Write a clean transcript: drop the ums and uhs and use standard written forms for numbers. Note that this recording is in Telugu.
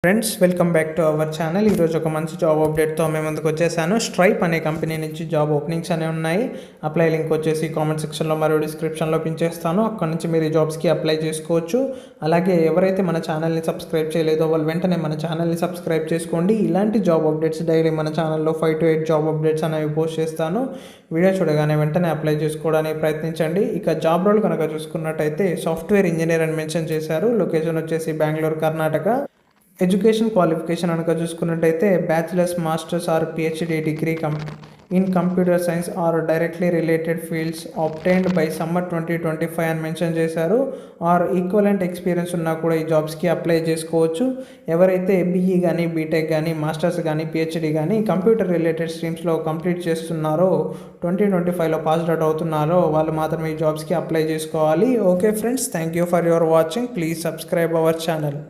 Friends welcome back to our channel. ఈరోజు ఒక మంచి జాబ్ అప్డేట్తో మేము ముందుకు వచ్చేసాను. స్ట్రైప్ అనే కంపెనీ నుంచి జాబ్ ఓపెనింగ్స్ అనేవి ఉన్నాయి. అప్లై లింక్ వచ్చేసి కామెంట్ సెక్షన్లో మరియు డిస్క్రిప్షన్లో పిన్ చేస్తాను. అక్కడ నుంచి మీరు ఈ జాబ్స్కి అప్లై చేసుకోవచ్చు. అలాగే ఎవరైతే మన ఛానల్ని సబ్స్క్రైబ్ చేయలేదో వాళ్ళు వెంటనే మన ఛానల్ని సబ్స్క్రైబ్ చేసుకోండి. ఇలాంటి జాబ్ అప్డేట్స్ డైలీ మన ఛానల్లో 5 to 8 జాబ్ అప్డేట్స్ అనేవి పోస్ట్ చేస్తాను. వీడియో చూడగానే వెంటనే అప్లై చేసుకోవడానికి ప్రయత్నించండి. ఇక జాబ్ రోల్ కనుక చూసుకున్నట్టయితే సాఫ్ట్వేర్ ఇంజనీర్ అని మెన్షన్ చేశారు. లొకేషన్ వచ్చేసి బెంగళూరు, కర్ణాటక. ఎడ్యుకేషన్ క్వాలిఫికేషన్ కనుక చూసుకున్నట్టయితే bachelors, masters or PhD degree in computer science or directly related fields obtained by summer 2025 అని మెన్షన్ చేశారు. ఆర్ ఈక్వలెంట్ ఎక్స్పీరియన్స్ ఉన్నా కూడా ఈ జాబ్స్కి అప్లై చేసుకోవచ్చు. ఎవరైతే బీఈ కానీ, బీటెక్ కానీ, మాస్టర్స్ కానీ, పిహెచ్డి కానీ కంప్యూటర్ రిలేటెడ్ స్ట్రీమ్స్లో కంప్లీట్ చేస్తున్నారో, 2025లో పాస్డ్ అవుట్ అవుతున్నారో వాళ్ళు మాత్రమే ఈ జాబ్స్కి అప్లై చేసుకోవాలి. Okay friends, thank you for your watching. Please subscribe our channel.